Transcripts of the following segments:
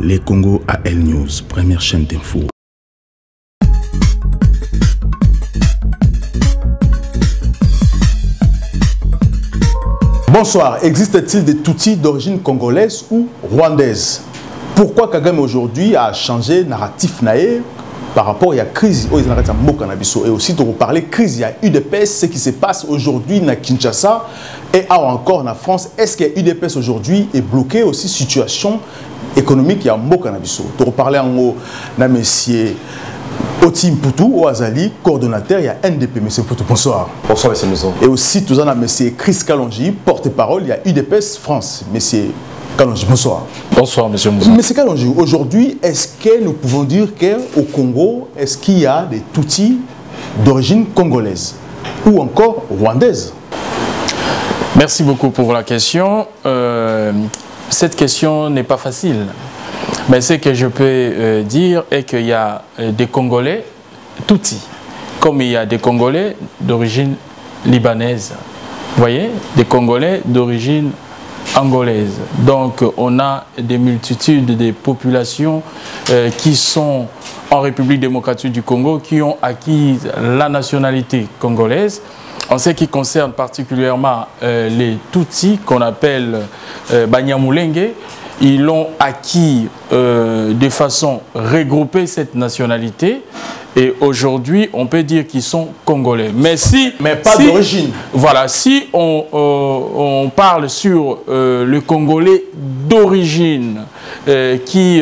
Les Congo AL News, première chaîne d'info. Bonsoir, existe-t-il des Tutsis d'origine congolaise ou rwandaise? Pourquoi Kagame aujourd'hui a changé narratif naé par rapport à la crise et aussi de reparler crise, il y a UDPS, ce qui se passe aujourd'hui à Kinshasa et encore en France. Est-ce que UDPS aujourd'hui est bloqué aussi situation économique il y a Mokanabiso? De reparler en haut na monsieur Otim Poutou, au Azali, coordonnateur, il y a NDP. Monsieur Poutou, bonsoir. Bonsoir, monsieur Mouzon. Et aussi, tout ça, monsieur Chris Kalonji, porte-parole, il y a UDPS France. Monsieur Kalonji, bonsoir. Bonsoir, monsieur Mouzon. Monsieur Kalonji, aujourd'hui, est-ce que nous pouvons dire qu'au Congo, est-ce qu'il y a des Tutsis d'origine congolaise ou encore rwandaise? Merci beaucoup pour la question. Cette question n'est pas facile. Mais ce que je peux dire est qu'il y a des Congolais Tutsis, comme il y a des Congolais d'origine libanaise. Vous voyez, des Congolais d'origine angolaise. Donc, on a des multitudes de populations qui sont en République démocratique du Congo, qui ont acquis la nationalité congolaise. En ce qui concerne particulièrement les Tutsis, qu'on appelle Banyamulenge, ils l'ont acquis de façon regroupée, cette nationalité. Et aujourd'hui, on peut dire qu'ils sont congolais. Mais pas d'origine. Voilà, si on parle sur le Congolais d'origine qui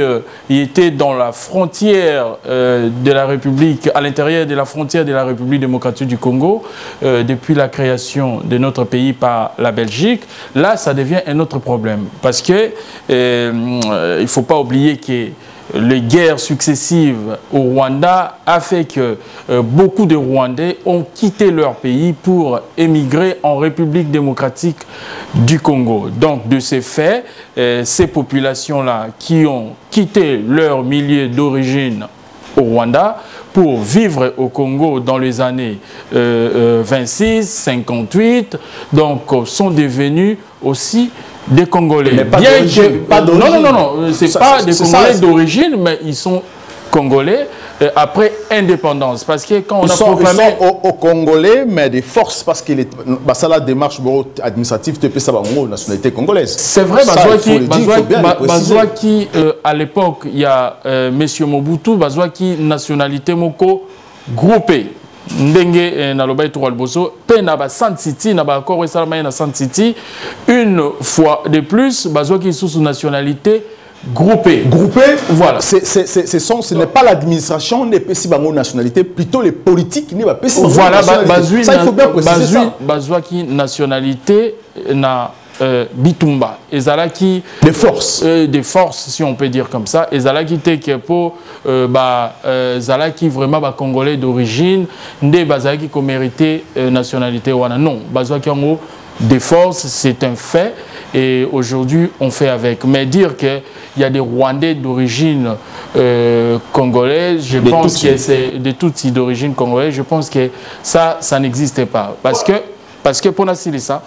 était dans la frontière de la République, à l'intérieur de la frontière de la République démocratique du Congo, depuis la création de notre pays par la Belgique, là, ça devient un autre problème. Parce que il ne faut pas oublier que les guerres successives au Rwanda a fait que beaucoup de Rwandais ont quitté leur pays pour émigrer en République démocratique du Congo. Donc, de ces faits, ces populations-là qui ont quitté leur milieu d'origine au Rwanda pour vivre au Congo dans les années 26, 58, donc sont devenus aussi des Congolais. Mais pas d'origine. Non, c'est pas des Congolais d'origine, mais ils sont Congolais après indépendance. Parce que quand on a proclamé... Ils sont aux Congolais, mais des forces, parce que ça la démarche administrative te ça la nationalité congolaise. C'est vrai, Bazouaki, qui à l'époque, il y a M. Mobutu, Bazouaki, nationalité moko groupée. Ndenge nalobai to alboso pe na ba San City na ba accord et salama na San City une fois de plus bazo qui sous nationalité groupée. Voilà. Ce n'est pas l'administration n'est pas si bango nationalité, plutôt les politiques n'est pas si. Voilà, bazui ça il faut bien préciser ça. Bazo qui nationalité na Bitumba ezalaki des forces si on peut dire comme ça, ezalaki te kepo ezalaki vraiment ba congolais d'origine nde bazalaki ko mérité nationalité wana non bazwaki ngo des forces, c'est un fait et aujourd'hui on fait avec. Mais dire que il y a des Rwandais d'origine congolaise, je pense que c'est des Tutsis d'origine congolaise, je pense que ça n'existait pas parce que pour nasili ça.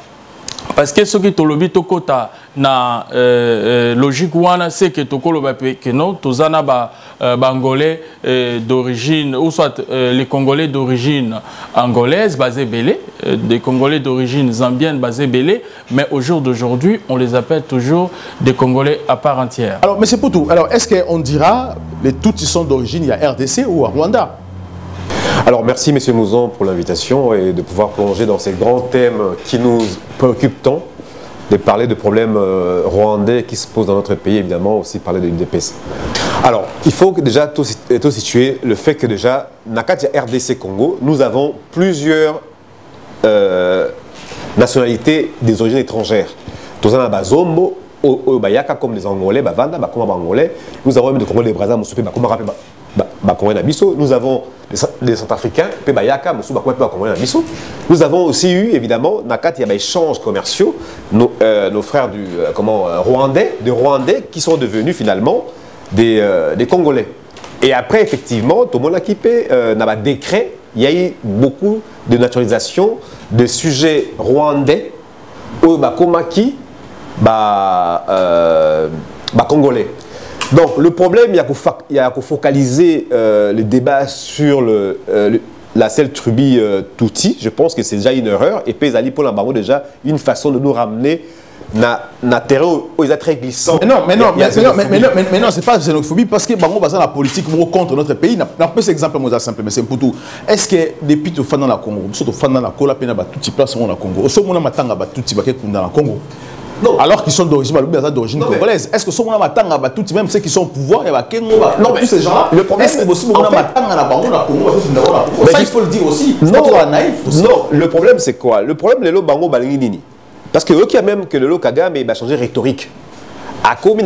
Parce que ce qui est le tokota na logique wana c'est que tokolo ba que non tozana ba bangolais d'origine ou soit les Congolais d'origine angolaise basé belé, des Congolais d'origine zambienne basé belé, mais au jour d'aujourd'hui on les appelle toujours des Congolais à part entière. Alors monsieur Poutou, alors est-ce qu'on dira les Tutsis sont d'origine il y a RDC ou à Rwanda? Alors merci Monsieur Mouzon pour l'invitation et de pouvoir plonger dans ces grands thèmes qui nous préoccupent tant, de parler de problèmes rwandais qui se posent dans notre pays, évidemment aussi parler de l'UDPS. Alors il faut déjà tout situer le fait que déjà, Nakati RDC Congo, nous avons plusieurs nationalités des origines étrangères. Tozana Bazombo, Bayaka comme les Angolais, Bavanda, Bakoma Bangolais, nous avons même des Congolais, des Brazza, Moussoupe, Bakoma Rapé, nous avons les Centrafricains, nous avons aussi eu évidemment Nakati, il y a échanges commerciaux, nos frères du Rwandais qui sont devenus finalement des Congolais. Et après effectivement, tout le monde a équipé, n'a pas décret, il y a eu beaucoup de naturalisation de sujets rwandais au Komaki, Congolais. Donc le problème, il y a qu'à focaliser le débat sur la seule tribu Tutsi. Je pense que c'est déjà une erreur. Et puis, pour la Bango, déjà une façon de nous ramener na terrain où ils sont très glissants. Mais non, c'est pas xénophobie parce que Bango basa la politique contre notre pays. N'a pas cet exemple moi simple mais c'est pour tout. Est-ce que depuis tu fan dans la Congo, surtout fan dans la Cola pena ba tout place dans la Congo. Au sommet matanga ba tout ba dans la Congo. Non. Alors qu'ils sont d'origine congolaise. Est-ce que ce matanga ba tout même ceux qui sont au pouvoir et ba Kengo non tous ces gens-là. Le problème c'est que aussi matanga na Bango na Congo ça il faut le dire aussi. Non, naïf aussi. Non, le problème c'est quoi? Le problème les lo Bango balingi nini. Parce que eux qui a même que le lot Kagame va changer rhétorique. À Komi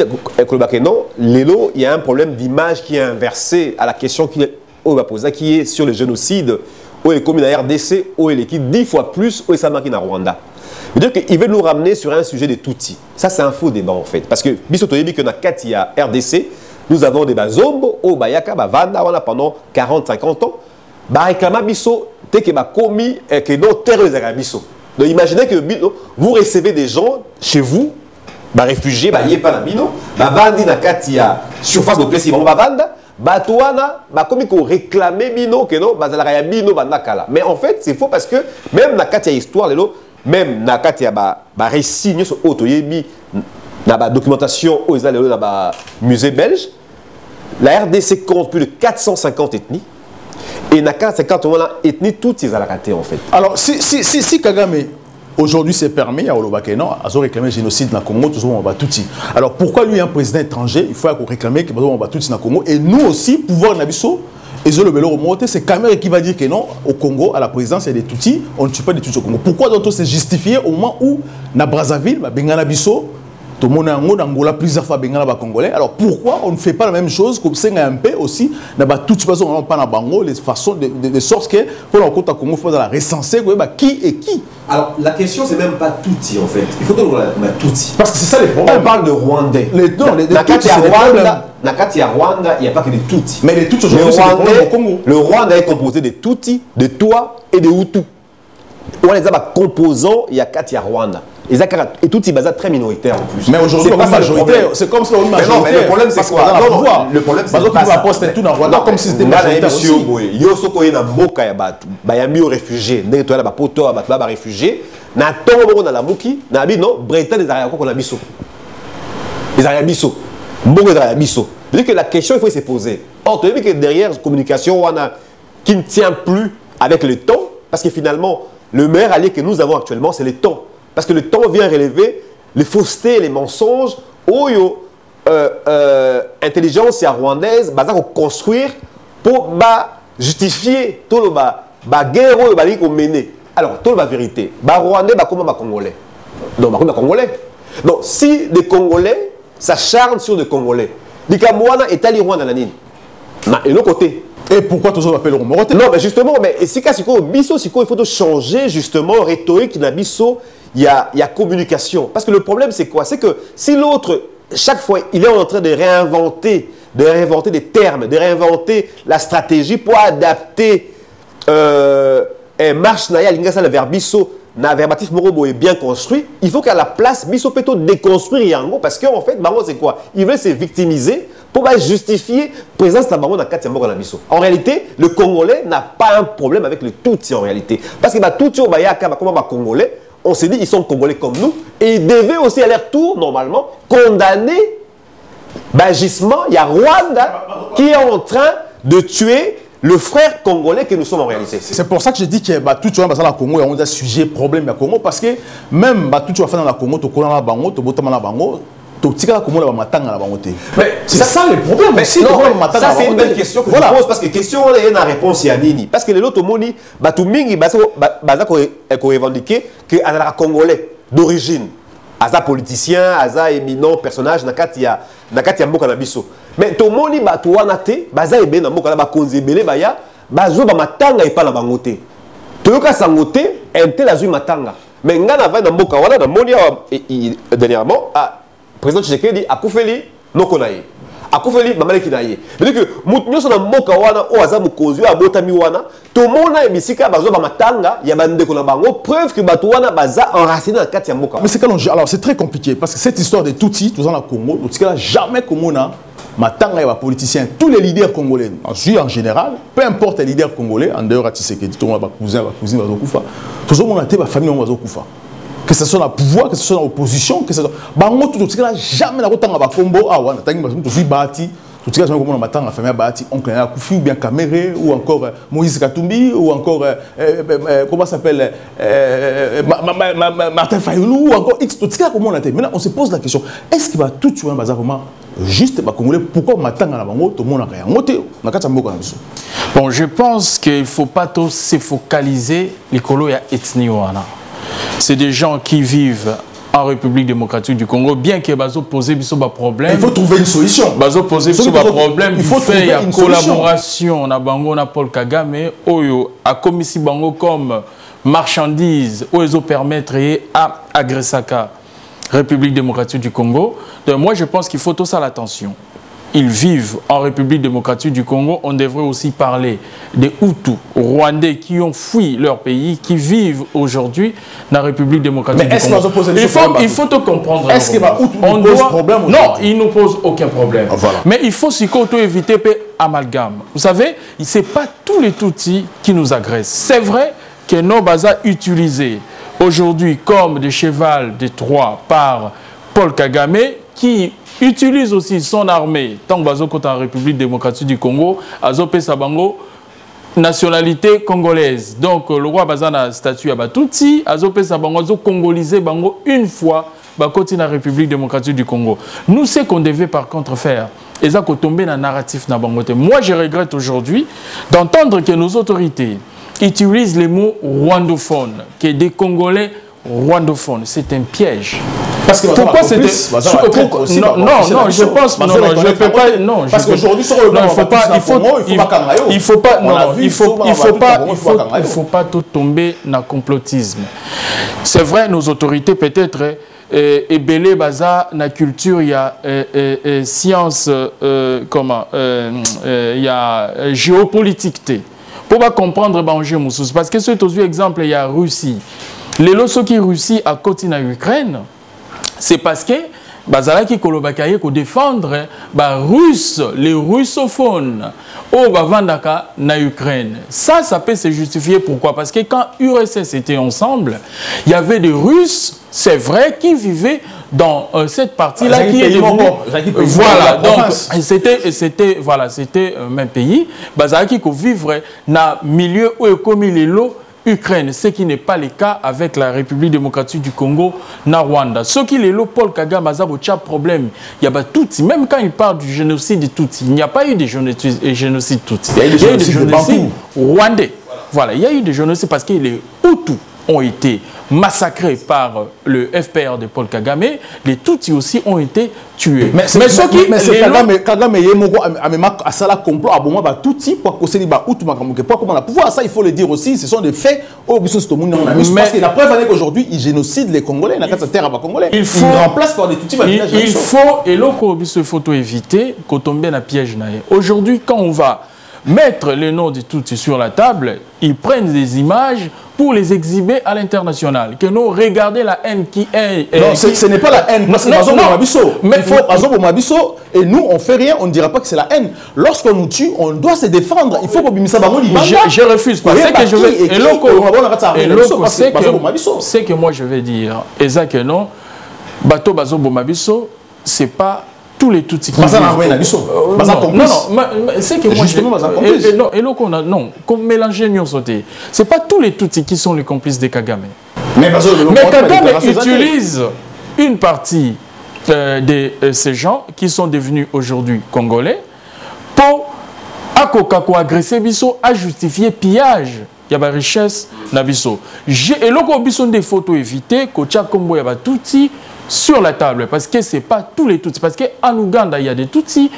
non, il y a un problème d'image qui est inversé à la question qu'il va poser, qui est sur le génocide, où est commis la RDC, où est l'équipe 10 fois plus, où est sa marque en Rwanda. C'est-à-dire qu'il veut nous ramener sur un sujet des Tutsis. Ça, c'est un faux débat en fait. Parce que, Bisoto dit que dans Katia RDC, nous avons des Bazombo, au Bayaka, Vanda, pendant 40-50 ans. Réclama Biso, dès qu'il a commis, que nos terres les Arabiso. Donc imaginez que vous recevez des gens chez vous, réfugiés, il n'y a pas la bino, bandi na katia surface de plaisir, bavanda, batouana, comme qu'on réclamait bino, que non, bazalaya bino bandakala. Mais en fait, c'est faux parce que même na katia histoire, même na katia récit, sur autoyebi, na documentation, aux na musée belge, la RDC compte plus de 450 ethnies. Et dans 450 ethnies, toutes ces raté en fait. Alors, si Kagame aujourd'hui s'est permis à Olobakeno, à réclamer le génocide dans le Congo, tout le monde Tutsi. Alors pourquoi lui, un président étranger, il faut réclamer que nous Tutsi dans le Congo et nous aussi, pouvoir Nabiso, et je le vélo remonter, c'est Kamere qui va dire que non, au Congo, à la présidence, il y a des Tutsis, on ne tue pas des Tutsis au Congo. Pourquoi donc c'est justifié au moment où, na Brazzaville, Bengana Bisso, tout le monde en Angola plusieurs fois Bengala Congolais. Alors pourquoi on ne fait pas la même chose comme c'est un peu aussi n'a pas toute façon pas na Bango les façons de sorte que pour le compte à Congo faut la recenser qui est qui. Alors la question c'est même pas Tutsi en fait. Il faut que l'on Tutsi. Parce que c'est ça les problèmes. On parle de Rwandais. Nakati à Rwanda, il n'y a pas que des Tutsis. Mais les Tutsis aujourd'hui c'est au Congo. Le Rwanda est composé de Tutsis, de Twa et de Hutu. On les a composants, il y a Katia Rwanda. Et tout est très minoritaire en plus. Mais aujourd'hui, c'est pas majoritaire. C'est comme si on majoritaire. Non, mais le problème c'est quoi? Le problème c'est pas ça. Tout dans Rwanda comme si c'était majoritaire aussi. Yo soko na mboka ya batu, ba ya bio réfugiés, ndenge to la ba poto ba ba réfugiés, na tongo na la muki, na bi non, Bretagne les arrière ko na biso. Les arrière biso. Mboka les arrière biso. C'est que la question il faut se poser. Or, tu as vu que derrière la communication qui ne tient plus avec le temps parce que finalement le meilleur allié que nous avons actuellement c'est le temps. Parce que le temps vient relever les faussetés, les mensonges, intelligence rwandaise, construire pour justifier tout le guerre qu'on mène. Alors, toute la vérité, les Rwandais, comment les Congolais? Donc, les Congolais. Donc, si des Congolais s'acharnent sur des Congolais, les Kamouana et Tali Rwanda, et l'autre côté. Et pourquoi tous on appelle le Romoroté? Non, mais justement, il faut changer justement rhétorique dans Bisso. Il y a communication. Parce que le problème, c'est quoi? C'est que si l'autre, chaque fois, il est en train de réinventer des termes, de réinventer la stratégie pour adapter marche naya l'ingasa le verbe biso na verbatif morobo est bien construit, il faut qu'à la place biso plutôt déconstruire yango parce qu'en fait Bango c'est quoi? Il veut se victimiser pour justifier présence de Bango dans Katia Moko na biso. En réalité, le Congolais n'a pas un problème avec le Tutsi en réalité parce que Tutsi au Bayaka comme Congolais, on s'est dit ils sont Congolais comme nous et ils devaient aussi à leur tour normalement condamner gisement. Il y a Rwanda qui est en train de tuer le frère congolais que nous sommes en réalité. C'est pour ça que je dis que tout le monde dans le Congo, il y a un sujet, problème au Congo, parce que même tout le monde dans le Congo, tu connais la Bango, tu connais la Bango, tu connais la Congo, tu connais la Bango. C'est ça le problème. Mais ça, c'est une belle question que je pose, parce que question, il y a une réponse à Nini. Parce que les autres, tout le monde est revendiqué que les Congolais d'origine, aza politicien, aza éminent personnage nakati ya mboka na biso. Mais to moni bato wana te, baza ebe na mboka na ba konzebele baya, bazo ba matanga epa na bango te. Toyoka sango te, ente la zui matanga. Mais ngana va na mboka wana na moni dernièrement, président Tshisekedi akufeli noko na ye. Akufeli mamaleki na ye. C'est-à-dire que mutu nyoso na mboka wana o aza mukonzi abotami wana, to mona ebisika bazo ba matanga ya bandeko na bango, preuve que bato wana baza enraciné dans kati ya mboka. Mais c'est alors c'est très compliqué parce que cette histoire de Tutsi, tout dans le Congo, tu sais jamais comment matanga et les politiciens, tous les leaders congolais, en général, peu importe les leaders congolais, en dehors de Tshisekedi, tout le monde va cousin, tout le monde a été famille, que ce soit dans le pouvoir, que ce soit dans l'opposition, que ce soit jamais la route à combo, ah ouais, tout ce qui est comme la famille Bahati, oncle Koufi, ou bien Kamere, ou encore Moïse Katumbi, ou encore, comment s'appelle, Martin Fayoulou, ou encore X, tout ce qui est comme on a été. Maintenant, on se pose la question, est-ce qu'il va tout tuer un bazar vraiment juste les Congolais? Pourquoi Matanga na bango, tout le monde a rien moté? Bon, je pense qu'il ne faut pas tous se focaliser les colos et ethnie. C'est des gens qui vivent en République démocratique du Congo, bien que bazo poser biso ba problème. Il faut trouver une solution. Bazo poser biso ba problème. Il faut trouver une collaboration na bango na Paul Kagame oyo a commis bango comme marchandise oyo permettre à Agressaka République démocratique du Congo. Donc moi je pense qu'il faut tout ça l'attention. Ils vivent en République démocratique du Congo. On devrait aussi parler des Hutus rwandais qui ont fui leur pays, qui vivent aujourd'hui dans la République démocratique du Congo. Il faut te comprendre. Est-ce qu'il va pose problème? Non, il ne pose aucun problème. Voilà. Mais il faut éviter amalgame. Vous savez, ce n'est pas tous les Tutsis qui nous agressent. C'est vrai que nos bazars utilisés aujourd'hui comme des chevals de Troie par Paul Kagame, qui utilise aussi son armée, tant que Bazo est en République démocratique du Congo, Azopé Sabango, nationalité congolaise. Donc le roi Bazana statut à Batouti, Azopé Sabango, Azo congolisé Bango une fois, Bakoti na République démocratique du Congo. Nous, ce qu'on devait par contre faire, et ça qu'on tombé dans le narratif na Bangote. Moi, je regrette aujourd'hui d'entendre que nos autorités utilisent les mots rwandophone, que des Congolais rwandophone. C'est un piège. Parce que pourquoi c'était non, je pense non, je peux pas non, parce qu'aujourd'hui sur le il faut pas tout tomber dans le complotisme. C'est vrai, nos autorités peut-être et belé baza na culture il y a science comment il y a géopolitique pour pas comprendre l'enjeu parce que c'est aussi exemple il y a Russie. Les lots qui Russie à côté de l'Ukraine, c'est parce que Bazalaki Kolobakaye ko défendre les russophones au Bavandaka na Ukraine. Ça peut se justifier pourquoi? Parce que quand URSS était ensemble, il y avait des Russes, c'est vrai, qui vivaient dans cette partie-là qui est devenue... Voilà, donc c'était un même pays. Bazalaki ko vivre dans le milieu où est commis les lots Ukraine, ce qui n'est pas le cas avec la République démocratique du Congo, na Rwanda. Ce qui est le Paul Kagame, il y a problème. Il y a Tutsi, même quand il parle du génocide de Tutsi, il n'y a pas eu de génocide Tutsi. Il y a eu des génocides rwandais. Voilà, il y a eu des génocides parce que les Hutus ont été massacrés par le FPR de Paul Kagame, les Tutsis aussi ont été tués. Mais ce qui Kagame Yemoko a ça la complot à bon ba Tutsi pour causer les ba Hutu makamuke pour comment la pouvoir ça il faut le dire aussi ce sont des faits au biso tout le monde parce que la preuve est qu'aujourd'hui ils génocident les Congolais na kata terre ba Congolais ils remplacent par des Tutsis il faut et loko biso il faut éviter qu'on tombe dans piège na. Aujourd'hui quand on va mettre les noms de Tutsis sur la table, ils prennent des images pour les exhiber à l'international. Que nous regardez la haine qui est... Non, ce n'est pas la haine. Parce que mais il faut et nous, on ne fait rien, on ne dira pas que c'est la haine. Lorsqu'on nous tue, on doit se défendre. Il faut que je refuse pas. C'est que je vais... C'est que moi je vais dire, Eza que non, Bato Bazo Bomabiso, c'est pas tous les Tutsis qui vivent. Non, c'est que moi justement non, comme mélanger nous sauter. C'est pas tous les Tutsis qui sont les complices de Kagame. Mais Kagame utilise une partie de ces gens qui sont devenus aujourd'hui congolais pour agresser biso à justifier pillage. Il y a la richesse na biso. Et loko biso des photos évitées ko tia kombo ya ba Tutsi sur la table parce que c'est pas tous les Tutsis parce qu'en Ouganda il y a des Tutsis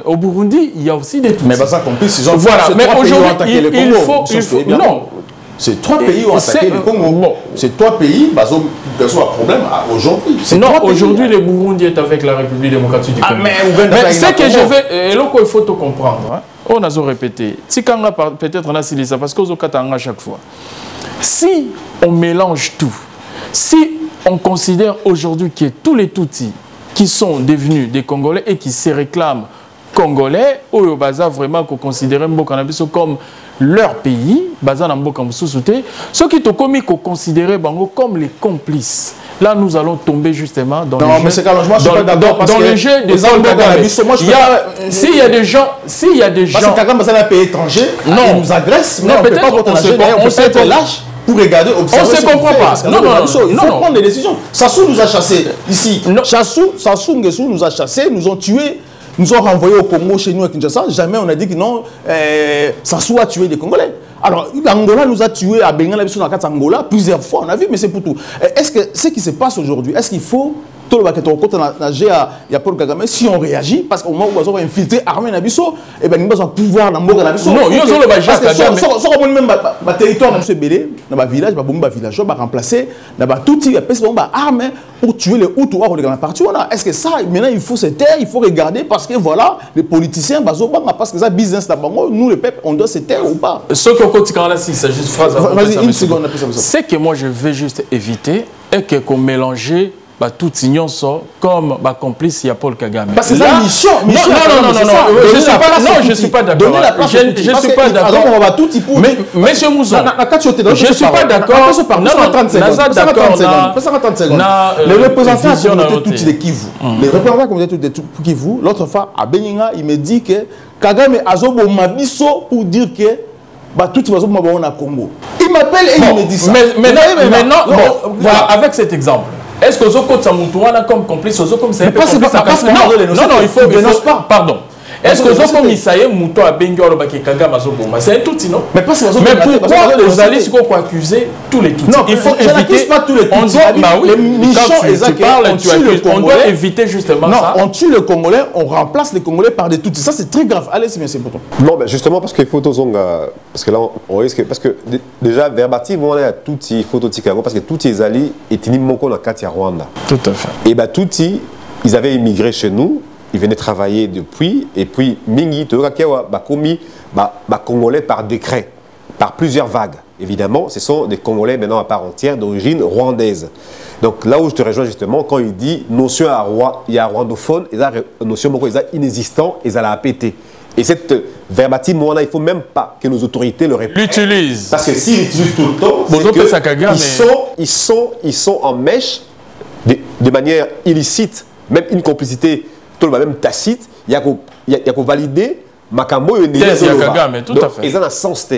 au Burundi il y a aussi des Tutsis. Mais ça complice ils ont voilà mais aujourd'hui il faut non c'est trois pays ont attaqué le Congo. C'est trois pays qui sont un problème aujourd'hui. Non, aujourd'hui le Burundi est avec la République démocratique du Congo. Mais c'est que je vais et là il faut tout comprendre. On a répété. Si quand peut-être on a signé ça parce qu'on a à chaque fois. Si on mélange tout, si on considère aujourd'hui que tous les Tutsis qui sont devenus des Congolais et qui se réclament Congolais, au Baza vraiment considérer Mboka na biso comme leur pays, Baza na Mboka Moussoussou te, ceux qui ont commis considérer Bango comme les complices. Là, nous allons tomber justement dans le jeu. Dans le jeu des s'il y a des gens, parce que Kagame Baza un pays étranger, non, il nous agresse, mais on peut pas voter on peut être lâche pour regarder, observer. On ne se comprend pas. Non, il faut prendre des décisions. Sassou nous a chassés ici. Sassou Nguesso nous a chassés, nous ont tués. Nous ont renvoyés au Congo, chez nous à Kinshasa. Jamais on a dit que non, Sassou a tué des Congolais. Alors, l'Angola nous a tués à Bengala, Angola, plusieurs fois, on a vu, mais c'est pour tout. Est-ce que ce qui se passe aujourd'hui, est-ce qu'il faut, tout le il y a Paul Kagame, si on réagit, parce qu'au moment où on va infiltrer l'armée Nabiso, et bien nous avons pouvoir dans le Nabiso. Non, il y a même le territoire de M. Bélé, dans le village, dans le village, on va remplacer, dans tout type de armes pour tuer les Hutus dans la partie. Est-ce que ça, maintenant, il faut se taire, il faut regarder, parce que voilà, les politiciens, parce que ça, business, nous, le peuple, on doit se taire ou pas. Ce qu'on continue là, c'est juste phrase. Vas-y, une seconde. Ce que moi, je veux juste éviter est qu'on mélange tout union comme complice, il y a Paul Kagame. Parce que c'est la mission. Non, je ne suis pas d'accord. Je ne suis pas d'accord. Mais, monsieur Mouzon, je ne suis pas d'accord. Les représentants de la communauté de Kivu, les représentants de la communauté de Kivu, l'autre fois, à Beninga, il me dit que Kagame a zobo mabiso pour dire que tout le monde a Congo. Il m'appelle et il me dit ça. Mais non, voilà, avec cet exemple. Est-ce que Zoko Tsamoutouana comme complice, comme c'est non, il faut pardon. Est-ce que Zoko Misaye Mouto a Bengiolo Bakekagama Zoboma? C'est un tout non? Mais pourquoi vous allez se accuser tous les tout? Non, il faut éviter pas tous les tout. On doit éviter justement ça. On tue le Congolais, on remplace les Congolais par des tout. Ça c'est très grave. Allez, c'est bien, c'est important. Non, mais justement parce qu'il faut parce que là on risque parce que déjà Verbati on a tout il faut parce que tous les alliés étaient moko na Katia Rwanda. Tout à fait. Et tout ils avaient immigré chez nous. Ils venaient travailler depuis, et puis Mingi, Congolais par décret, par plusieurs vagues. Évidemment, ce sont des Congolais maintenant à part entière d'origine rwandaise. Donc là où je te rejoins justement, quand il dit notion il y a rwandophone, et la notion inexistant, et ça l'a pété. Et cette verbatim, il ne faut même pas que nos autorités le répètent. L'utilisent. Parce que s'ils l'utilisent tout le temps, ils sont en mèche de manière illicite, même une complicité. Même tacite, il y a qu'à valider Makambo et Kagame, tout à fait. Et ça n'a sens.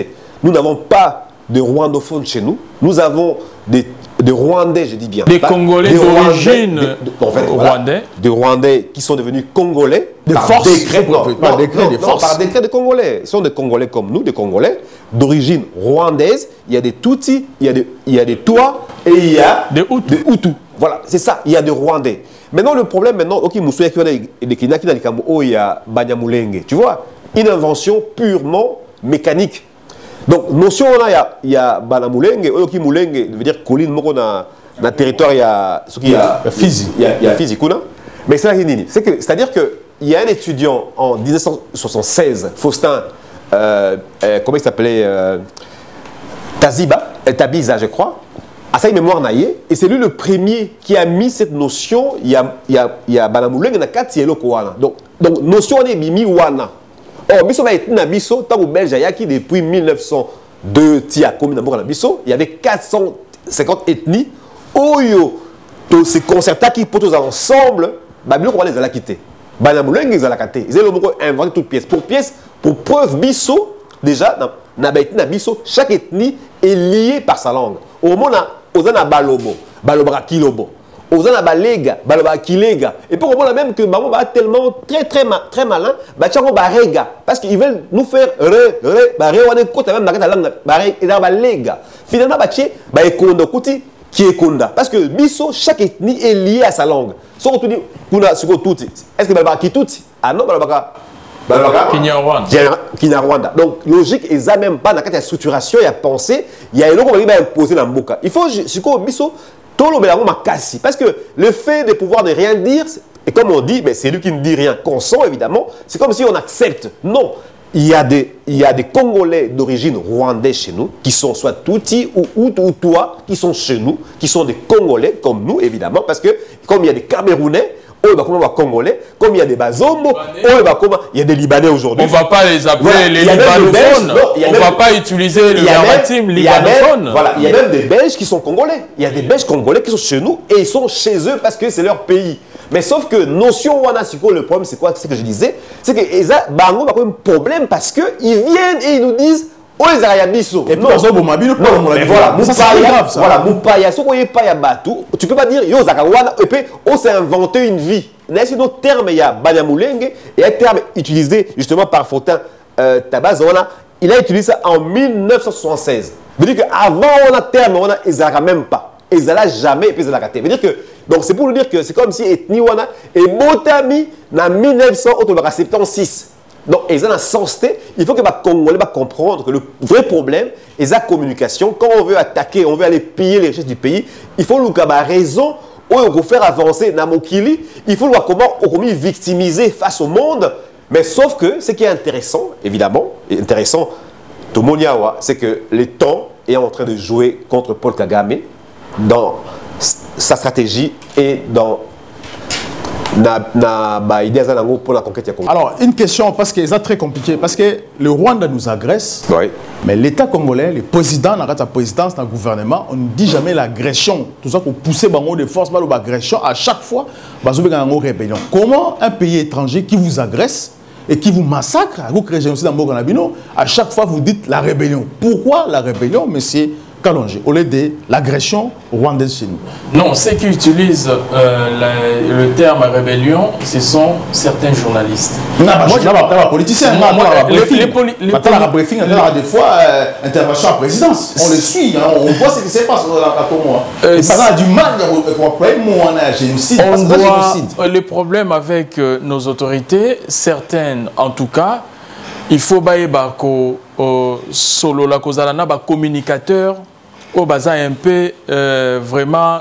Nous n'avons pas de rwandophones chez nous. Nous avons des Rwandais, je dis bien. Des Congolais d'origine rwandais. Des Rwandais qui sont devenus Congolais par décret. Par décret de Congolais. Ils sont des Congolais comme nous, des Congolais d'origine rwandaise. Il y a des Tutsis, il y a des Tois et il y a des Hutus. Voilà, c'est ça, il y a des Rwandais. Maintenant, le problème, ok, tu vois, une invention purement mécanique. Donc, notion, il y a Banamulenge, Oyoki Mulenge, veut dire colline, dans le territoire, il y a Fizi. Il y a Fizi, mais c'est-à-dire qu'il y a un étudiant en 1976, Faustin, comment il s'appelait Tabiza, je crois. À sa mémoire naïe, et c'est lui le premier qui a mis cette notion. Il y a Banamuleng na kati eloko wana. Donc notion est mimi wana. Or biso ba etina biso tant au Belge yaki depuis 1902 tia comme na boka na biso, il y avait 450 ethnies. Oyo to se concerta qui pour tous ensemble, ba biloko wana les ala quitter. Banamuleng les ala quitter. Ils ont inventé toute pièce pour preuve biso déjà na ba etina biso, chaque ethnie est liée par sa langue. Au moment Ozana balobo, balobra kilobo. Ozana balega, balobra kilega. Et pour comprendre même que maman va tellement très malin, bachango barega parce qu'ils veulent nous faire on est côté même la langue balega. Finalement baché ba ekondo kuti qui ekonda parce que biso chaque ethnie est liée à sa langue. Surtout dit kuna siko tuti. Est-ce que balobra kituti? Ah non balobra Kinyarwanda. Donc, logique, ils n'ont même pas dans la structuration, il y a pensée, il y a un autre qui va imposer la mboka. Il faut, parce que le fait de pouvoir ne rien dire, et comme on dit, c'est lui qui ne dit rien, consent évidemment, c'est comme si on accepte. Non, il y a des Congolais d'origine rwandaise chez nous, qui sont soit Tutsi ou Toi, qui sont chez nous, qui sont des Congolais comme nous évidemment, parce que comme il y a des Camerounais, Congolais, comme il y a des Bazombo, il y a des Libanais aujourd'hui. On ne va pas les appeler les libanophones. On ne va pas utiliser le verbatim libanophone. Voilà, il y a même des Belges qui sont congolais. Il y a des Belges congolais qui sont chez nous et ils sont chez eux parce que c'est leur pays. Mais sauf que notion wana siko, le problème c'est quoi? C'est ce que je disais, c'est que ils Bango a un problème parce que ils viennent et ils nous disent oh les Arabiso. Et puis non, mais voilà, Moupaya, ce qu'on y pas ya Batou, tu peux pas dire yo zakawana et puis on s'est inventé une vie. Mais c'est notre terme il y a Banyamulenge et un terme utilisé justement par Fortin Tabazona, il a utilisé ça en 1976. Ça veut dire qu'avant on a terme on a ils même pas. Ils n'allaient jamais et puis ils allaient rater. Ça veut dire que donc c'est pour nous dire que c'est comme si ethnie wana et Botami en 1976. Donc, ils ont un sens. Il faut que les Congolais comprennent que le vrai problème est la communication. Quand on veut attaquer, on veut aller piller les richesses du pays, il faut nous avoir raison, on veut faire avancer Namokili, il faut voir comment on peut victimiser face au monde. Mais sauf que ce qui est intéressant, évidemment, intéressant, c'est que le temps est en train de jouer contre Paul Kagame dans sa stratégie et dans alors, une question, parce que c'est très compliqué, parce que le Rwanda nous agresse, oui. Mais l'État congolais, le président, dans la présidence, dans le gouvernement, on ne dit jamais l'agression. Tout ça pour pousser des forces, l'agression, à chaque fois, rébellion. Comment un pays étranger qui vous agresse et qui vous massacre, à chaque fois vous dites la rébellion? Pourquoi la rébellion, monsieur Kalonji, au lieu de l'agression rwandaise chez nous? Non, ceux qui utilisent le terme rébellion, ce sont certains journalistes. Moi, je ne pas politicien. Briefing, des fois, intervention à la présidence. On le suit, hein, on voit ce qui se passe pour moi. Ça a du mal à génocide. Le problème avec nos autorités, certaines en tout cas, il faut solo la kozalana ba communicateur au baza un peu vraiment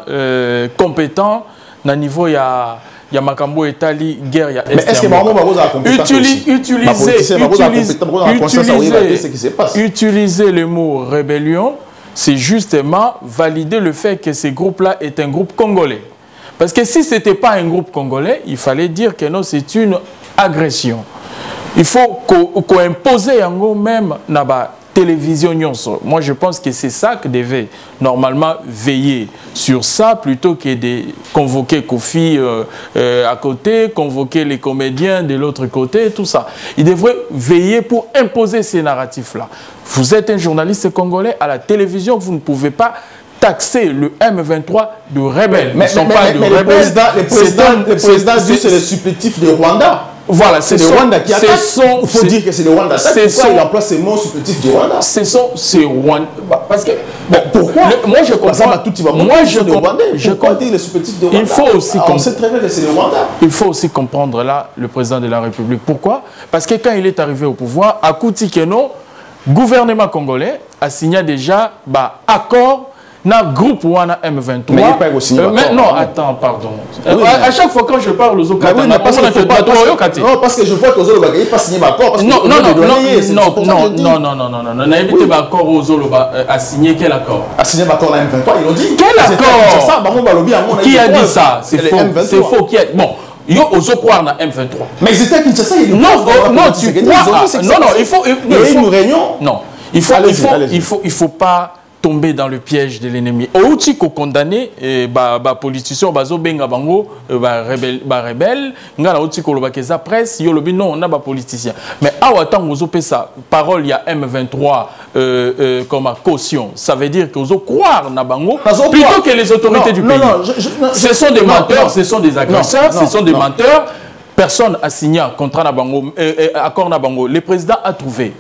compétent na niveau ya makambo etali guerre ya est. Mais est-ce que maman va utiliser le mot rébellion, c'est justement valider le fait que ce groupe-là est un groupe congolais. Parce que si ce n'était pas un groupe congolais, il fallait dire que non, c'est une agression. Il faut qu'on impose même dans la télévision. Moi, je pense que c'est ça que devait normalement veiller sur ça, plutôt que de convoquer Kofi à côté, convoquer les comédiens de l'autre côté, tout ça. Il devrait veiller pour imposer ces narratifs-là. Vous êtes un journaliste congolais à la télévision, vous ne pouvez pas taxer le M23 de rebelle. Mais le président dit c'est le supplétif de Rwanda. Voilà, c'est le Rwanda qui attaque. Il faut dire que c'est le Rwanda. Pourquoi il emploie ces mots supplétifs du Rwanda? C'est Rwanda. Parce que, pourquoi? Moi, je comprends. Moi, je comprends les supplétifs de Rwanda. Il faut aussi on sait très bien que c'est le Rwanda. Il faut aussi comprendre là le président de la République. Pourquoi? Parce que quand il est arrivé au pouvoir, à Koutikeno, gouvernement congolais a signé déjà accord dans le groupe Wana M23. Mais il n'y a pas aussi. Non, attends, pardon. Oui, à chaque fois quand je parle aux autres, non, parce que je vois que aux autres, il n'y a pas signé l'accord. Non, l'accord aux autres a signé quel accord? A signé l'accord à M23, ils l'ont dit. Quel accord? Qui a dit ça? C'est faux. C'est faux. Bon. Yo oso croire na M23. Mais ils étaient à Kinshasa, ils non, tu crois. Non, il faut. Il y a une réunion. Non, il faut pas tomber dans le piège de l'ennemi. Outi ko condamné politiciens bazo benga bango rebelle ngala outi ko lobakeza presse yo lobi non on a ba politicien. Mais awatan ozo pesa parole il y a M23 comme caution. Ça veut dire que ozo croire na bango plutôt que les autorités du pays. Ce sont des menteurs, ce sont des agresseurs, ce sont des menteurs. Personne a signé un contrat Nabango, accord Nabango. Le président a trouvé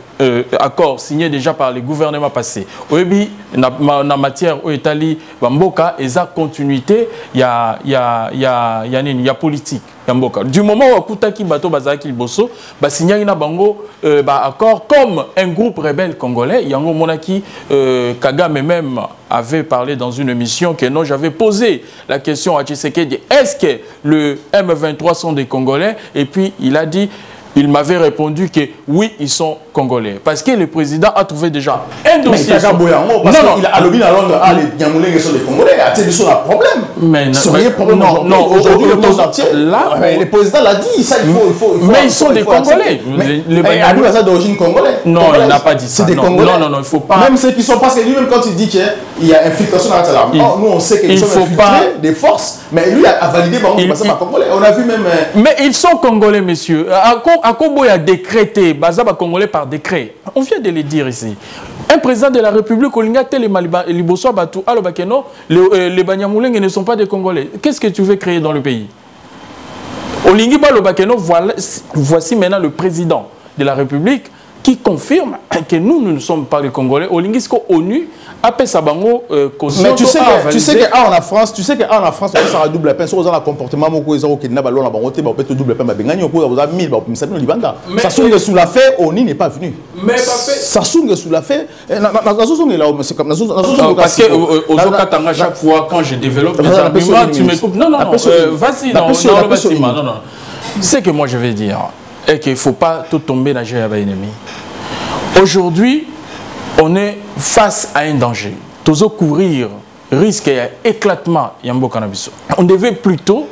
accord signé déjà par les gouvernements passés. Oebi, na matière où Italie, Bamboka, et sa continuité, il y a politique. Du moment où Kutaki Bato Bazaki Bosso, signé un accord comme un groupe rebelle congolais. Yango Monaki, Kagame même avait parlé dans une émission que non, j'avais posé la question à Tshisekedi, est-ce que le M23 sont des Congolais? Et puis il a dit, il m'avait répondu que oui, ils sont congolais. Parce que le président a trouvé déjà un dossier. Mais il a lobby à Londres, les Nyamulenge sont des Congolais, c'est sur un problème. Mais non, aujourd'hui, le monde entier, le président l'a dit, ça il faut. Mais ils sont des Congolais. Mais Abou Baza d'origine congolaise. Non, il n'a pas dit ça. C'est des Congolais. Non, il faut pas. Même ceux qui sont passés, lui-même quand il dit qu'il y a infiltration dans l'armée, nous on sait qu'ils sont infiltrés des forces, mais lui a validé Baza Congolais. On a vu même. Mais ils sont Congolais, messieurs. À Congo, il a décrété Baza Congolais par décret. On vient de le dire ici. Un président de la République, les Banyamulenge ne sont pas des Congolais. Qu'est-ce que tu veux créer dans le pays? Voici maintenant le président de la République qui confirme que nous ne sommes pas les Congolais. Olingisco ONU appelle ça bango mais tu sais qu'en France, on sera double peine. Sur un comportement double peine. Sassou sous la fait, ONU n'est pas venu. Mais Sassou sous la fait, parce que chaque fois quand je développe des arguments, tu me coupes. Non, vas-y, non. C'est que moi je vais dire et qu'il ne faut pas tout tomber dans le ennemi. Aujourd'hui, on est face à un danger. Toujours courir risque et éclatement. On devait plutôt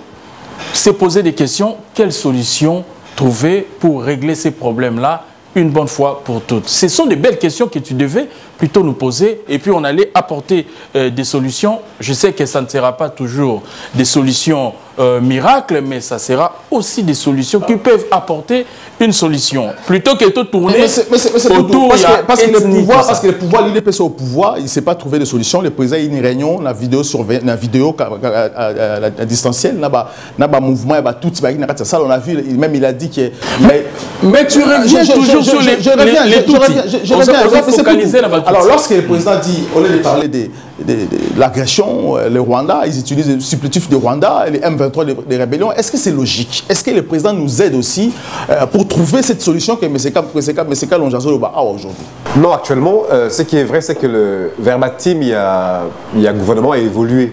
se poser des questions. Quelle solution trouver pour régler ces problèmes-là une bonne fois pour toutes? Ce sont des belles questions que tu devais plutôt nous poser et puis on allait apporter des solutions. Je sais que ça ne sera pas toujours des solutions miracles, mais ça sera aussi des solutions qui peuvent apporter une solution. Plutôt que de tourner autour parce que le pouvoir, l'UDPS au pouvoir, il ne sait pas trouver de solution. Le président, il y a une réunion, la vidéo à distanciel, il y a mouvement, il y a tout, on a vu, même il a dit que... Mais tu reviens toujours sur les je reviens. Alors, lorsque le président dit, au lieu de parler de l'agression, le Rwanda, ils utilisent le supplétif de Rwanda, les M23 des rébellions, est-ce que c'est logique? Est-ce que le président nous aide aussi pour trouver cette solution que M. Lonjazo a aujourd'hui? Non, actuellement, ce qui est vrai, c'est que le verbatim, il y a gouvernement a évolué.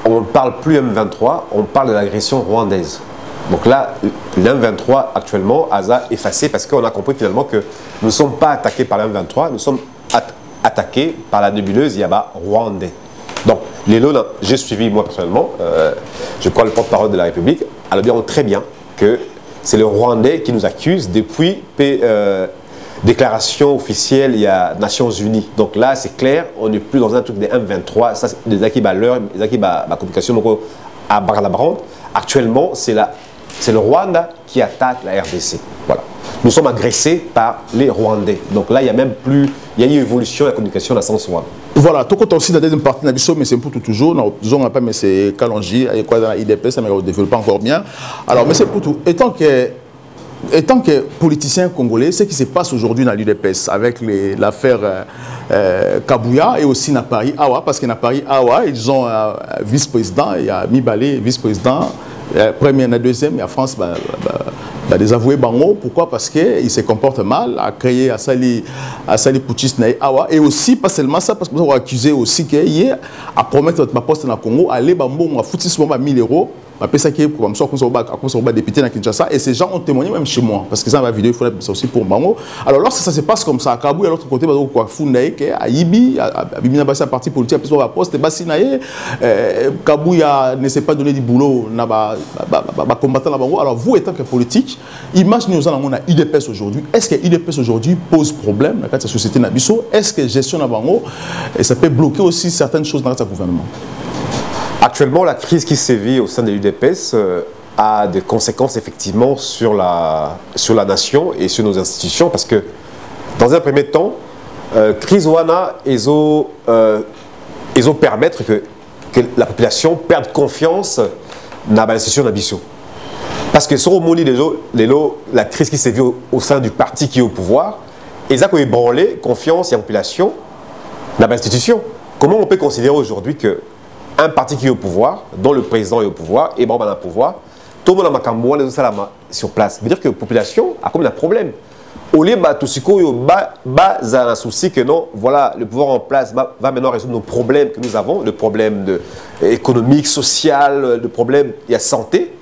On ne parle plus M23, on parle de l'agression rwandaise. Donc là, l'M23 actuellement, a effacé parce qu'on a compris finalement que nous ne sommes pas attaqués par l'M23, nous sommes attaqués par la nébuleuse Yaba rwandais. Donc, les lots, j'ai suivi moi personnellement, je crois le porte-parole de la République, alors bien très bien que c'est le Rwandais qui nous accuse depuis déclaration officielle il y a Nations Unies. Donc là, c'est clair, on n'est plus dans un truc des M23, ça c'est des acquis à l'heure, des acquis à la communication donc à Barlabrande. Actuellement, c'est le Rwanda qui attaque la RDC. Voilà. Nous sommes agressés par les Rwandais. Donc là, il y a même plus, il y a eu une évolution de la communication dans le sens Rwanda. Voilà, tout compte aussi dans la deuxième partie de la mais c'est pour toujours. Nous n'avons pas, mais c'est Kalonji, il y a quoi dans l'IDP, ça ne développe pas encore bien. Alors, mais c'est pour tout. Étant que politicien congolais, ce qui se passe aujourd'hui dans l'UDPS avec l'affaire Kabouya et aussi dans Paris Awa, parce que dans Paris Awa, ils ont un vice-président, il y a Mibale, vice-président, premier et deuxième, il y a France, désavoué Bango. Pourquoi? Parce qu'il se comporte mal, a créé à Sali Pouchis na Awa, et aussi, pas seulement ça, parce qu'on a accusé aussi qu'il a promettre notre poste dans le Congo, aller Bambo, on a foutu ce moment 1000 €. Député dans Kinshasa, et ces gens ont témoigné même chez moi parce que ça va vidéo il faut ça aussi pour Bango. Alors lorsque ça se passe comme ça à Kabou, à l'autre côté à Ibi à parti politique à poste Bassinaye Kabou ne s'est pas donné du boulot combattant la Bango. Alors vous étant que politique, imaginez nous on a UDPS aujourd'hui. Est-ce que UDPS aujourd'hui pose problème dans la société Nabiso? Est-ce que gestion de la Bango et ça peut bloquer aussi certaines choses dans le gouvernement? Actuellement, la crise qui sévit au sein de l'UDPS a des conséquences effectivement sur la nation et sur nos institutions parce que dans un premier temps, crise wana ils ont permettre que la population perde confiance dans l'institution d'Abisso. Parce que sur la crise qui sévit au sein du parti qui est au pouvoir, ils ont ébranlé confiance et la population dans l'institution. Comment on peut considérer aujourd'hui que un parti qui est au pouvoir, dont le président est au pouvoir, et bon, au pouvoir, tout le monde a les salama sur place. Ça veut dire que la population a comme un problème. Au lieu de un souci que non, voilà, le pouvoir en place va maintenant résoudre nos problèmes que nous avons, le problème économique, social, le problème de la santé.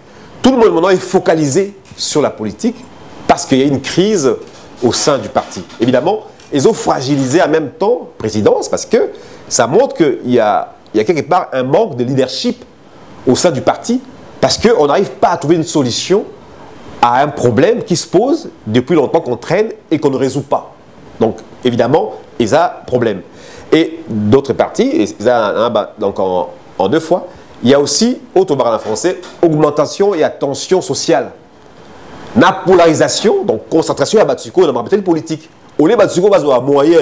Tout le monde maintenant est focalisé sur la politique parce qu'il y a une crise au sein du parti. Évidemment, ils ont fragilisé en même temps la présidence parce que ça montre qu'il y a quelque part un manque de leadership au sein du parti parce qu'on n'arrive pas à trouver une solution à un problème qui se pose depuis longtemps qu'on traîne et qu'on ne résout pas. Donc, évidemment, il y a un problème. Et d'autres partis, donc en deux fois, il y a aussi, autre barre en français, augmentation et tension sociale. La polarisation, donc concentration à Batsuko dans la politique. Au lieu de Batsuko, moyen,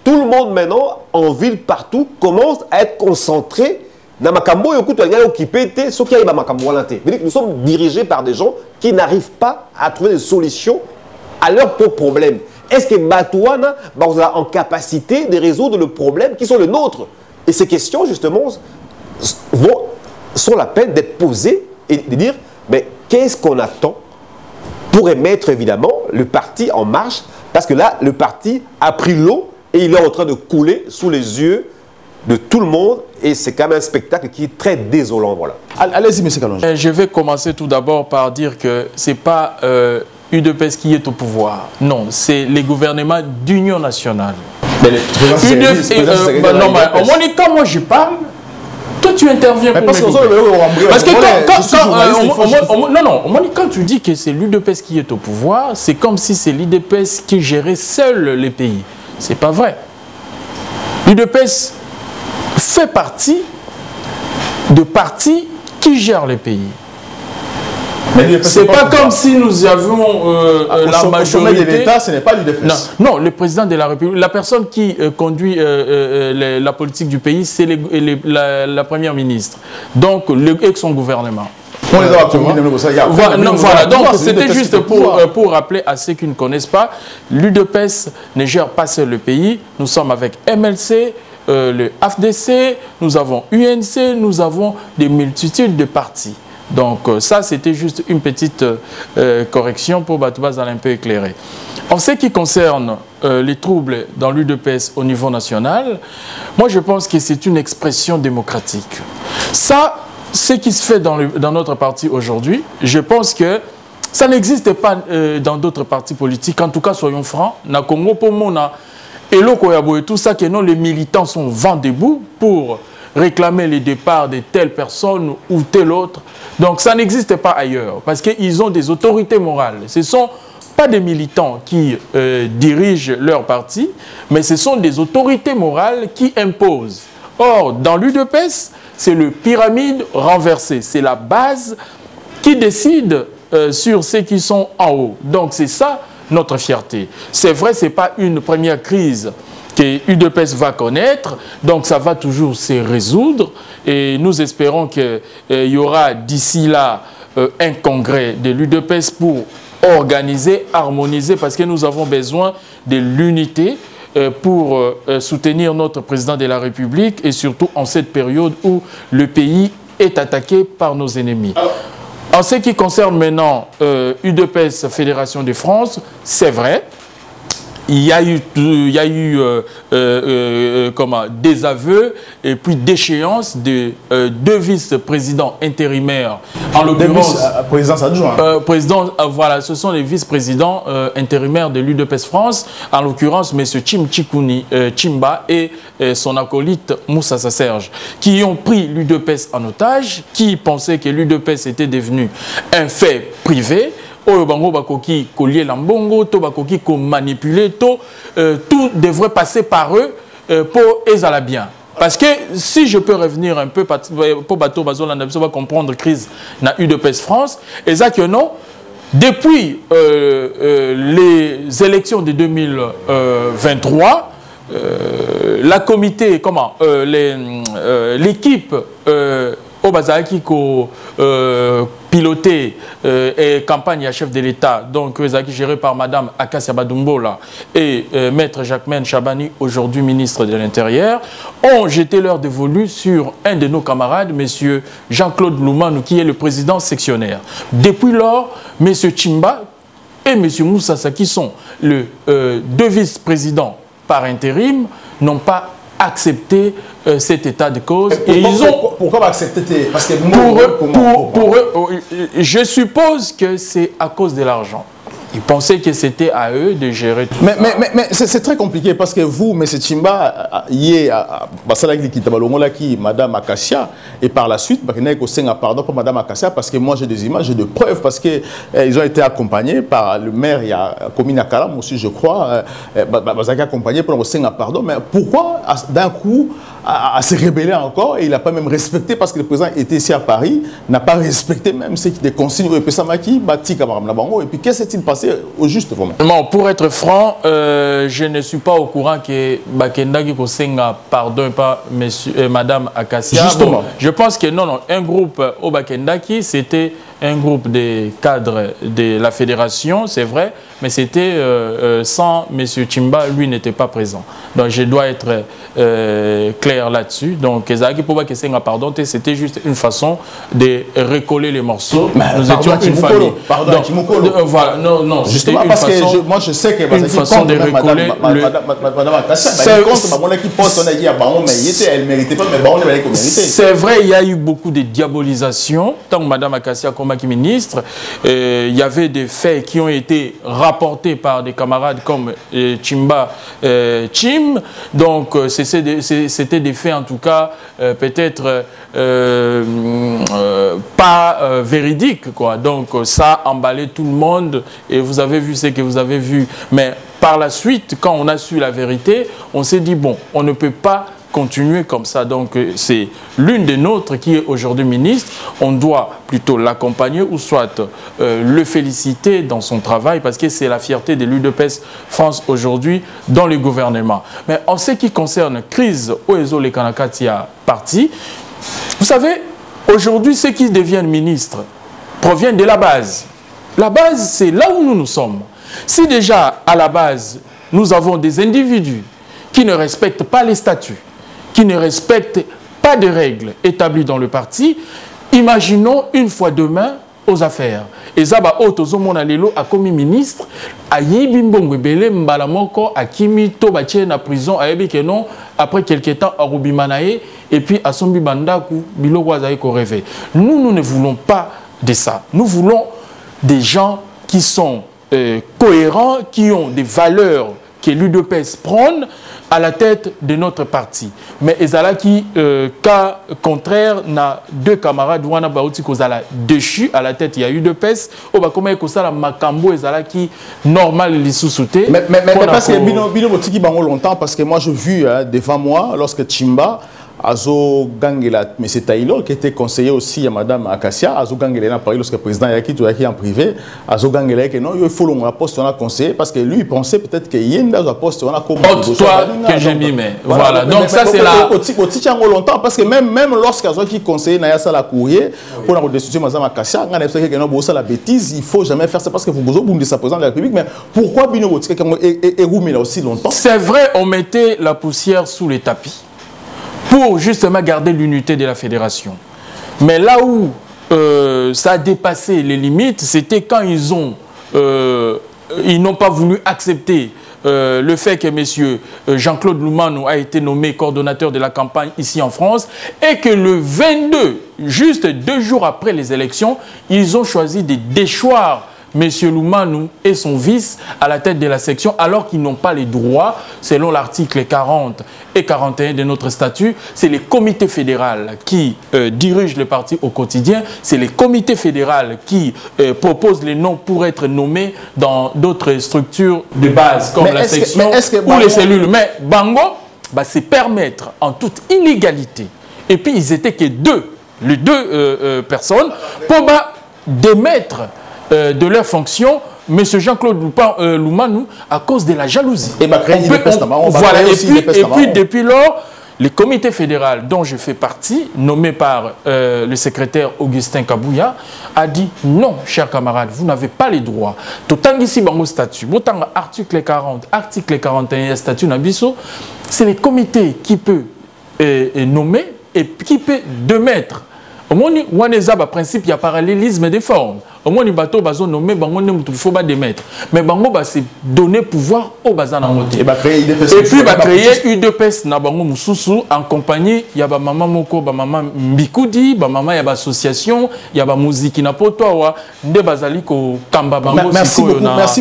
tout le monde maintenant, en ville, partout, commence à être concentré dans Makambo et nous sommes dirigés par des gens qui n'arrivent pas à trouver des solutions à leurs propres problèmes. Est-ce que Batouana est en capacité de résoudre le problème qui sont les nôtres? Et ces questions, justement, sont la peine d'être posées et de dire, mais qu'est-ce qu'on attend pour mettre évidemment le parti en marche? Parce que là, le parti a pris l'eau et il est en train de couler sous les yeux de tout le monde et c'est quand même un spectacle qui est très désolant. Voilà. Allez-y, M. Kalonji. Je vais commencer tout d'abord par dire que ce n'est pas UDPS qui est au pouvoir. Non, c'est les gouvernements d'union nationale. Mais quand moi je parle, toi tu interviens pour parce que quand tu dis que c'est l'UDPS qui est au pouvoir, c'est comme si c'est l'UDPS qui gérait seul les pays. C'est pas vrai. L'UDPS fait partie de partis qui gèrent les pays. C'est pas comme si nous avions la majorité de l'État, ce n'est pas l'UDPS. Non, le président de la République, la personne qui conduit la politique du pays, c'est la première ministre. Donc, avec son gouvernement. Voilà, donc c'était juste pour rappeler à ceux qui ne connaissent pas, l'UDPS ne gère pas seul le pays. Nous sommes avec MLC, le AFDC, nous avons UNC, nous avons des multitudes de partis. Donc ça, c'était juste une petite correction pour Batouba un peu éclairé. En ce qui concerne les troubles dans l'UDPS au niveau national, moi je pense que c'est une expression démocratique. Ça, ce qui se fait dans notre parti aujourd'hui, je pense que ça n'existe pas dans d'autres partis politiques. En tout cas, soyons francs, na Congo pour Mona et Lokoyabo et tout ça, que non, les militants sont vent debout pour réclamer le départ de telle personne ou telle autre. Donc ça n'existe pas ailleurs, parce qu'ils ont des autorités morales. Ce ne sont pas des militants qui dirigent leur parti, mais ce sont des autorités morales qui imposent. Or, dans l'UDPS, c'est le pyramide renversé. C'est la base qui décide sur ceux qui sont en haut. Donc c'est ça notre fierté. C'est vrai, ce n'est pas une première crise que l'UDPS va connaître, donc ça va toujours se résoudre et nous espérons qu'il y aura d'ici là un congrès de l'UDPS pour organiser, harmoniser, parce que nous avons besoin de l'unité pour soutenir notre président de la République et surtout en cette période où le pays est attaqué par nos ennemis. En ce qui concerne maintenant UDPS Fédération de France, c'est vrai, il y a eu des aveux et puis d'échéance de deux vice-présidents intérimaires. En l'occurrence, présidence adjoint. Voilà, ce sont les vice-présidents intérimaires de l'UDPS France. En l'occurrence, M. Chimba et son acolyte Moussa Serge, qui ont pris l'UDPS en otage, qui pensaient que l'UDPS était devenu un fait privé. Manipuler, tout devrait passer par eux pour les bien. Parce que si je peux revenir un peu pour Bateau Bazol, on va comprendre la crise dans l'UDPS France, et ça que non, depuis les élections de 2023, la comité, l'équipe Obazaki piloté et campagne à chef de l'État, donc géré par Madame Akassia Badumbola et Maître Jacquemaine Chabani, aujourd'hui ministre de l'Intérieur, ont jeté leur dévolu sur un de nos camarades, M. Jean-Claude Loumanou, qui est le président sectionnaire. Depuis lors, M. Chimba et M. Moussassa, qui sont les deux vice-présidents par intérim, n'ont pas accepté cet état de cause. Et ils ont... Pourquoi accepter? Parce que pour eux, je suppose que c'est à cause de l'argent. Ils pensaient que c'était à eux de gérer tout ça. Mais c'est très compliqué parce que vous, M. Tshimba, Madame Akassia, et par la suite, pardon pour Madame Akassia, parce que moi j'ai des images, j'ai des preuves, parce qu'ils ont été accompagnés par le maire, il y a Komina Kalam aussi, je crois, accompagné pour le pardon. Mais pourquoi, d'un coup, à se rébeller encore, et il n'a pas même respecté, parce que le président était ici à Paris, n'a pas respecté même ce qui des consignes, et puis qu'est-ce qui s'est passé au juste vraiment? Non, pour être franc, je ne suis pas au courant que Bakendaki Kosenga pardon pas Madame Akassia. Justement. Bon, je pense que non, un groupe au Bakendaki, c'était un groupe des cadres de la fédération, c'est vrai, mais c'était sans M. Tshimba, lui n'était pas présent. Donc je dois être clair là-dessus. Donc Ezaki Poba Kesenga pardon, c'était juste une façon de recoller les morceaux. Mais nous étions une famille. Pardon, voilà, non, justement parce que moi je sais que une façon de recoller Madame Akassia, elle méritait pas, mais c'est vrai, il y a eu beaucoup de diabolisation. Tant que Madame Akassia comme ministre, il y avait des faits qui ont été rapportés par des camarades comme Tshimba Chim. Donc c'était des faits en tout cas peut-être pas véridiques, quoi. Donc ça a emballé tout le monde et vous avez vu ce que vous avez vu. Mais par la suite, quand on a su la vérité, on s'est dit bon, on ne peut pas continuer comme ça. Donc c'est l'une des nôtres qui est aujourd'hui ministre. On doit plutôt l'accompagner ou soit le féliciter dans son travail parce que c'est la fierté de l'UDPS France aujourd'hui dans le gouvernement. Mais en ce qui concerne crise Oezo Le Kanakatia parti, vous savez, aujourd'hui ceux qui deviennent ministres proviennent de la base. La base, c'est là où nous sommes. Si déjà à la base, nous avons des individus qui ne respectent pas les statuts, qui ne respectent pas de règles établies dans le parti, imaginons une fois demain aux affaires. Et Zaba Otozomon Alelo a commis ministre, a Yibimbongwe Bele Mbalamoko, a Kimi Tobaché na prison, a Ebikenon, après quelques temps à Rubimanae, et puis à Sombi Bandaku, Bilo Wazaïko rêvé. Nous ne voulons pas de ça. Nous voulons des gens qui sont cohérents, qui ont des valeurs que l'UDPS prône à la tête de notre parti. Mais Ezala qui, cas contraire, n'a deux camarades, Wana Baouti Kozala déchu à la tête, il y a UDPS, Obakoma Ekosala Makambo Ezala qui, normal, les sous-soutés. Mais parce que Bino Botiki Bango longtemps, parce que moi j'ai vu devant moi, lorsque Tshimba, Azo Gangela, mais c'est Taylor qui était conseiller aussi à Madame Akassia, Azo Gangela à Paris, lorsque le président Yaki en privé, Azo Gangela que non, il faut le poste on a conseillé parce que lui il pensait peut-être qu'il y a un poste on a comme toi que j'ai mis, mais voilà. Donc ça c'est là. Longtemps parce que même lorsqu'Azo qui conseillait Nayasa la courrier pour la redestination Madame Akassia, on a pensé que non la bêtise, il faut jamais faire ça parce que vous besoin de sa présidente de la République. Mais pourquoi Bino Botika est roumé là aussi longtemps? C'est vrai, on mettait la poussière sous les tapis pour justement garder l'unité de la fédération. Mais là où ça a dépassé les limites, c'était quand ils n'ont pas voulu accepter le fait que M. Jean-Claude Loumanou a été nommé coordonnateur de la campagne ici en France et que le 22, juste 2 jours après les élections, ils ont choisi de déchoir M. Loumanou et son vice à la tête de la section alors qu'ils n'ont pas les droits, selon l'article 40 et 41 de notre statut. C'est les comités fédéraux qui dirigent le parti au quotidien. C'est les comités fédéraux qui proposent les noms pour être nommés dans d'autres structures de base comme la section ou les cellules. Mais Bango, c'est permettre en toute illégalité. Et puis ils étaient que les deux personnes pour démettre de leur fonction, M. Jean-Claude Loumanou, à cause de la jalousie. Et puis, depuis lors, le comité fédéral dont je fais partie, nommé par le secrétaire Augustin Kabouya, a dit non, chers camarades, vous n'avez pas les droits. Tout ici, dans statut, article 40, article 41, statut Nabiso, c'est le comité qui peut nommer et qui peut démettre. Au moins, il y a un principe, il y a parallélisme des formes. au moins les bateaux bazo nommé bango ne faut pas démettre mais bango ba c'est donner pouvoir au bazan en côté et puis ba créer UDPS na bango mususu en compagnie ya ba maman moko ba maman Mbikudi ba maman ya ba association ya ba musique na poto wa nde bazali ko kamba bango merci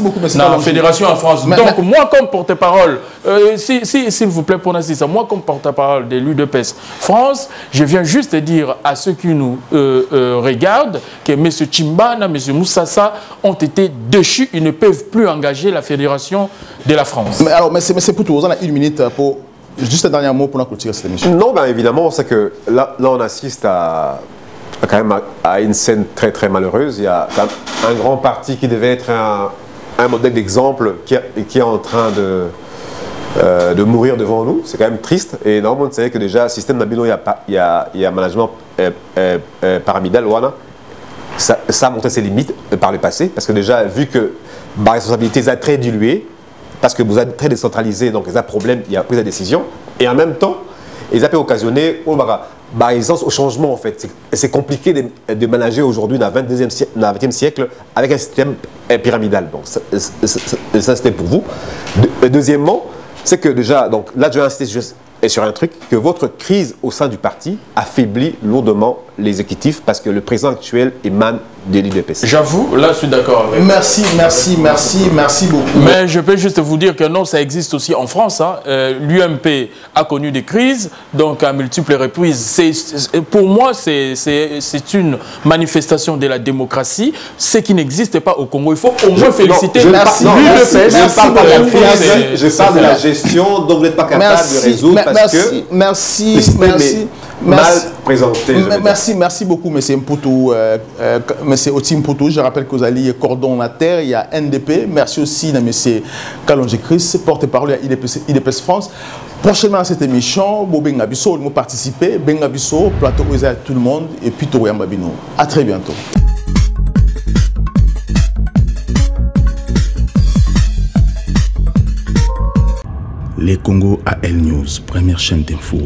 beaucoup na la fédération en France donc moi comme porte-parole s'il vous plaît pour ça moi comme porte-parole de l'UDPS France je viens juste dire à ceux qui nous regardent que M. Chimbana, M. Moussassa ont été déchus, ils ne peuvent plus engager la fédération de la France. Mais alors, mais c'est pour tout, on a une minute pour juste un dernier mot pour clôturer cette émission. Non, ben évidemment, c'est que là on assiste quand même à une scène très très malheureuse. Il y a un grand parti qui devait être un modèle d'exemple qui est en train de mourir devant nous. C'est quand même triste. Et normalement, vous savez que déjà, le système Nabino, il y a management pyramidal, voilà. Ça a montré ses limites par le passé. Parce que déjà, vu que la responsabilité est très diluée, parce que vous êtes très décentralisé, donc il y a un problème, il y a prise de décision. Et en même temps, ils ont pu occasionner au changement, en fait. C'est compliqué de manager aujourd'hui dans le 20e siècle avec un système pyramidal. Donc ça c'était pour vous. Deuxièmement, c'est que déjà, donc là je vais insister sur un truc, que votre crise au sein du parti affaiblit lourdement l'exécutif parce que le président actuel émane de l'UDPS. J'avoue, là je suis d'accord avec vous. Merci beaucoup. Mais je peux juste vous dire que non, ça existe aussi en France. Hein. L'UMP a connu des crises, donc à multiples reprises. Pour moi, c'est une manifestation de la démocratie, ce qui n'existe pas au Congo. Il faut au moins féliciter l'UDPS. Je parle de la gestion, donc vous n'êtes pas capable de résoudre parce que mal présenté. Merci beaucoup, M. Mputu. M. Oti Mputu, je rappelle que vous allez coordonnateur, il y a NDP. Merci aussi à M. Kalonji Chris, porte-parole à IDPS France. Prochainement à cette émission, Bobenga Bisso, nous participer. Benga Bisso, plateau à tout le monde et puis Toyamba Bino. À très bientôt. Les Congo AL News, première chaîne d'info.